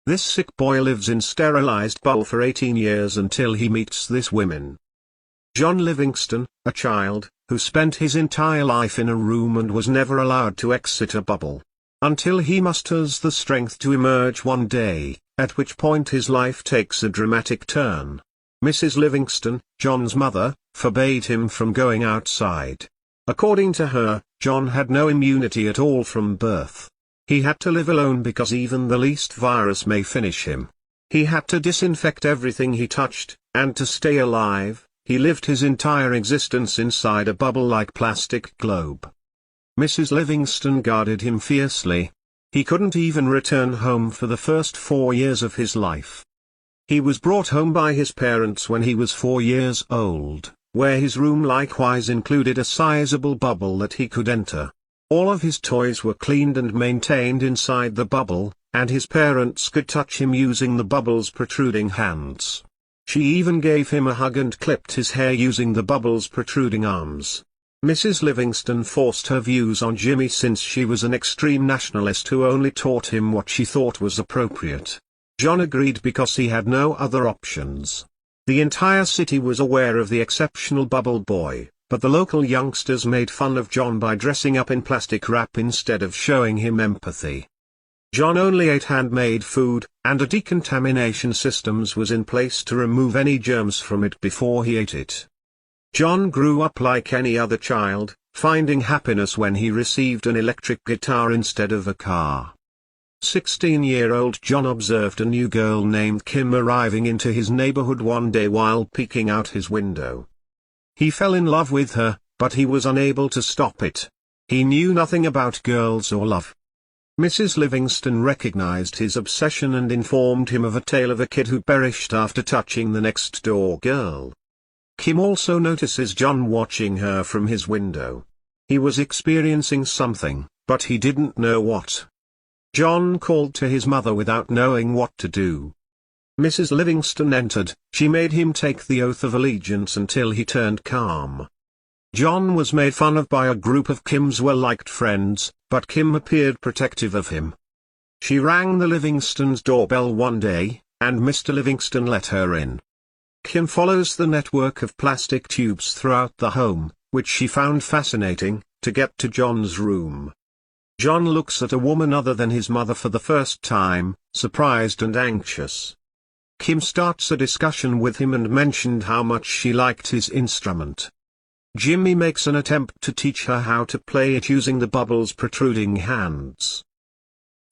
This sick boy lives in sterilized bubble for 18 years until he meets this woman. John Livingston, a child, who spent his entire life in a room and was never allowed to exit a bubble. Until he musters the strength to emerge one day, at which point his life takes a dramatic turn. Mrs. Livingston, John's mother, forbade him from going outside. According to her, John had no immunity at all from birth. He had to live alone because even the least virus may finish him. He had to disinfect everything he touched, and to stay alive, he lived his entire existence inside a bubble-like plastic globe. Mrs. Livingston guarded him fiercely. He couldn't even return home for the first 4 years of his life. He was brought home by his parents when he was 4 years old, where his room likewise included a sizable bubble that he could enter. All of his toys were cleaned and maintained inside the bubble, and his parents could touch him using the bubble's protruding hands. She even gave him a hug and clipped his hair using the bubble's protruding arms. Mrs. Livingston forced her views on Jimmy since she was an extreme nationalist who only taught him what she thought was appropriate. John agreed because he had no other options. The entire city was aware of the exceptional bubble boy, but the local youngsters made fun of John by dressing up in plastic wrap instead of showing him empathy. John only ate handmade food, and a decontamination systems was in place to remove any germs from it before he ate it. John grew up like any other child, finding happiness when he received an electric guitar instead of a car. 16-year-old John observed a new girl named Kim arriving into his neighborhood one day while peeking out his window. He fell in love with her, but he was unable to stop it. He knew nothing about girls or love. Mrs. Livingston recognized his obsession and informed him of a tale of a kid who perished after touching the next-door girl. Kim also notices John watching her from his window. He was experiencing something, but he didn't know what. John called to his mother without knowing what to do. Mrs. Livingston entered. She made him take the oath of allegiance until he turned calm. John was made fun of by a group of Kim's well-liked friends, but Kim appeared protective of him. She rang the Livingstons' doorbell one day, and Mr. Livingston let her in. Kim follows the network of plastic tubes throughout the home, which she found fascinating, to get to John's room. John looks at a woman other than his mother for the first time, surprised and anxious. Kim starts a discussion with him and mentioned how much she liked his instrument. Jimmy makes an attempt to teach her how to play it using the bubble's protruding hands.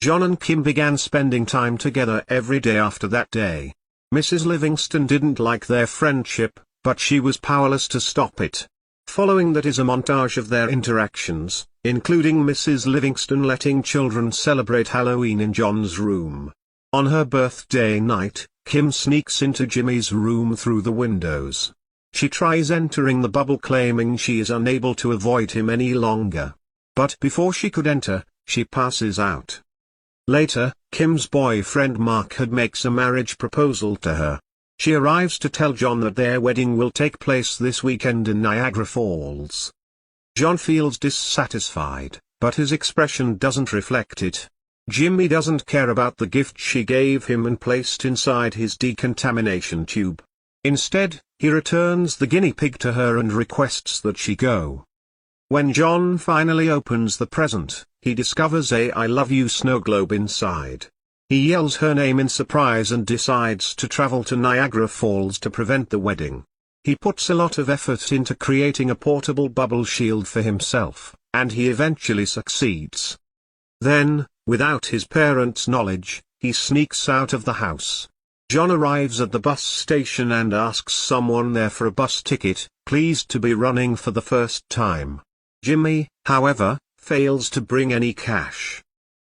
John and Kim began spending time together every day after that day. Mrs. Livingston didn't like their friendship, but she was powerless to stop it. Following that is a montage of their interactions, including Mrs. Livingston letting children celebrate Halloween in John's room. On her birthday night, Kim sneaks into Jimmy's room through the windows. She tries entering the bubble claiming she is unable to avoid him any longer. But before she could enter, she passes out. Later, Kim's boyfriend Mark makes a marriage proposal to her. She arrives to tell John that their wedding will take place this weekend in Niagara Falls. John feels dissatisfied, but his expression doesn't reflect it. Jimmy doesn't care about the gift she gave him and placed inside his decontamination tube. Instead, he returns the guinea pig to her and requests that she go. When John finally opens the present, he discovers a "I love you" snow globe inside. He yells her name in surprise and decides to travel to Niagara Falls to prevent the wedding. He puts a lot of effort into creating a portable bubble shield for himself, and he eventually succeeds. Then, without his parents' knowledge, he sneaks out of the house. John arrives at the bus station and asks someone there for a bus ticket, pleased to be running for the first time. Jimmy, however, fails to bring any cash.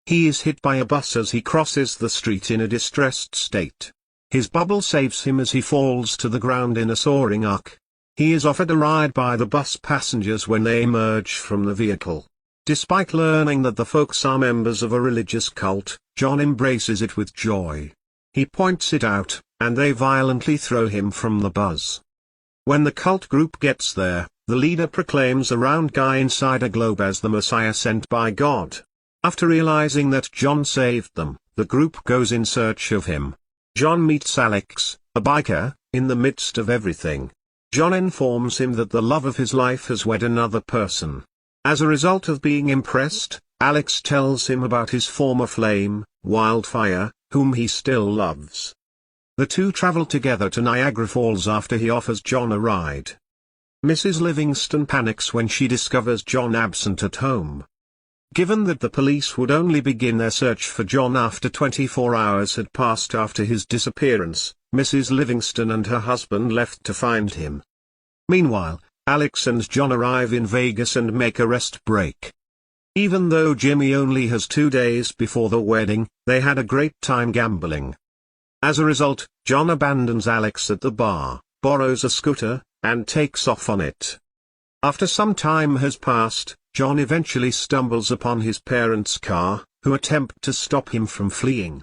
He is hit by a bus as he crosses the street in a distressed state. His bubble saves him as he falls to the ground in a soaring arc. He is offered a ride by the bus passengers when they emerge from the vehicle. Despite learning that the folks are members of a religious cult, John embraces it with joy. He points it out, and they violently throw him from the bus. When the cult group gets there, the leader proclaims a round guy inside a globe as the Messiah sent by God. After realizing that John saved them, the group goes in search of him. John meets Alex, a biker, in the midst of everything. John informs him that the love of his life has wed another person. As a result of being impressed, Alex tells him about his former flame, Wildfire, whom he still loves. The two travel together to Niagara Falls after he offers John a ride. Mrs. Livingston panics when she discovers John absent at home. Given that the police would only begin their search for John after 24 hours had passed after his disappearance, Mrs. Livingston and her husband left to find him. Meanwhile, Alex and John arrive in Vegas and make a rest break. Even though Jimmy only has 2 days before the wedding, they had a great time gambling. As a result, John abandons Alex at the bar, borrows a scooter, and takes off on it. After some time has passed, John eventually stumbles upon his parents' car, who attempt to stop him from fleeing.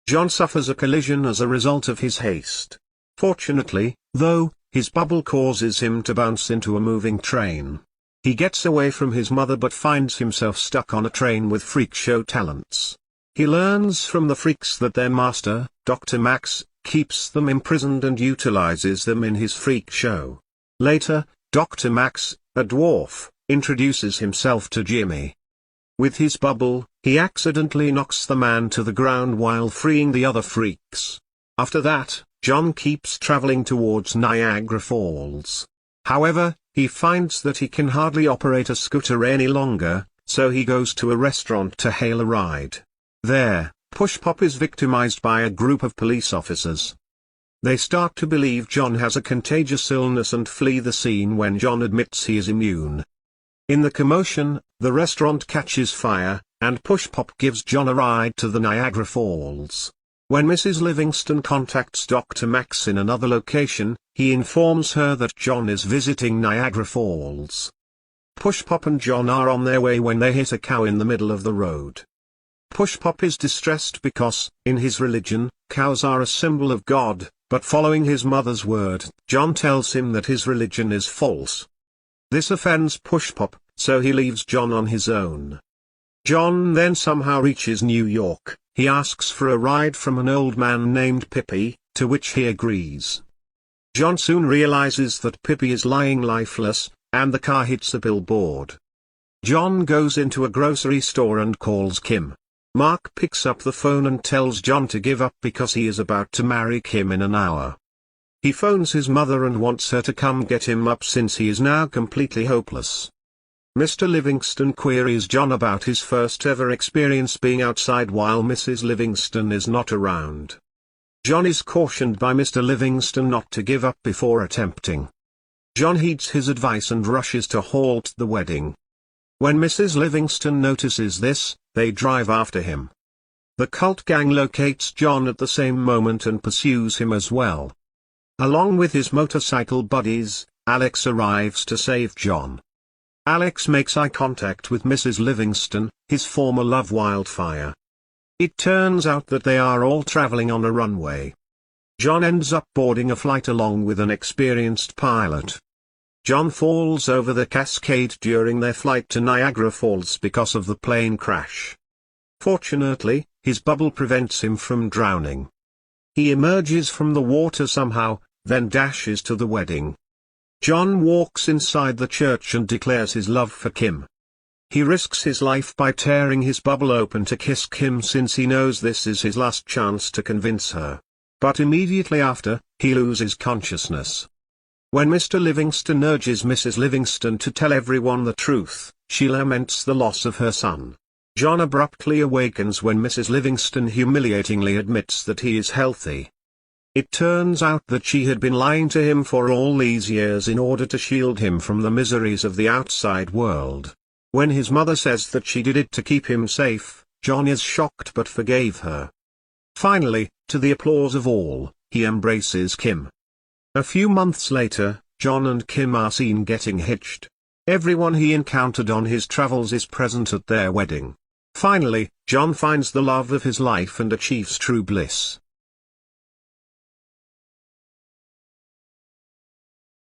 John suffers a collision as a result of his haste. Fortunately, though, his bubble causes him to bounce into a moving train. He gets away from his mother but finds himself stuck on a train with freak show talents. He learns from the freaks that their master, Dr. Max, keeps them imprisoned and utilizes them in his freak show. Later, Dr. Max, a dwarf, introduces himself to Jimmy. With his bubble, he accidentally knocks the man to the ground while freeing the other freaks. After that, John keeps traveling towards Niagara Falls. However, he finds that he can hardly operate a scooter any longer, so he goes to a restaurant to hail a ride. There, Push Pop is victimized by a group of police officers. They start to believe John has a contagious illness and flee the scene when John admits he is immune. In the commotion, the restaurant catches fire, and Push Pop gives John a ride to the Niagara Falls. When Mrs. Livingston contacts Dr. Max in another location, he informs her that John is visiting Niagara Falls. Push Pop and John are on their way when they hit a cow in the middle of the road. Push Pop is distressed because, in his religion, cows are a symbol of God, but following his mother's word, John tells him that his religion is false. This offends Push Pop, so he leaves John on his own. John then somehow reaches New York. He asks for a ride from an old man named Pippi, to which he agrees. John soon realizes that Pippi is lying lifeless, and the car hits a billboard. John goes into a grocery store and calls Kim. Mark picks up the phone and tells John to give up because he is about to marry Kim in an hour. He phones his mother and wants her to come get him up since he is now completely hopeless. Mr. Livingston queries John about his first ever experience being outside while Mrs. Livingston is not around. John is cautioned by Mr. Livingston not to give up before attempting. John heeds his advice and rushes to halt the wedding. When Mrs. Livingston notices this, they drive after him. The cult gang locates John at the same moment and pursues him as well. Along with his motorcycle buddies, Alex arrives to save John. Alex makes eye contact with Mrs. Livingston, his former love Wildfire. It turns out that they are all traveling on a runway. John ends up boarding a flight along with an experienced pilot. John falls over the cascade during their flight to Niagara Falls because of the plane crash. Fortunately, his bubble prevents him from drowning. He emerges from the water somehow, then dashes to the wedding. John walks inside the church and declares his love for Kim. He risks his life by tearing his bubble open to kiss Kim since he knows this is his last chance to convince her. But immediately after, he loses consciousness. When Mr. Livingston urges Mrs. Livingston to tell everyone the truth, she laments the loss of her son. John abruptly awakens when Mrs. Livingston humiliatingly admits that he is healthy. It turns out that she had been lying to him for all these years in order to shield him from the miseries of the outside world. When his mother says that she did it to keep him safe, John is shocked but forgave her. Finally, to the applause of all, he embraces Kim. A few months later, John and Kim are seen getting hitched. Everyone he encountered on his travels is present at their wedding. Finally, John finds the love of his life and achieves true bliss.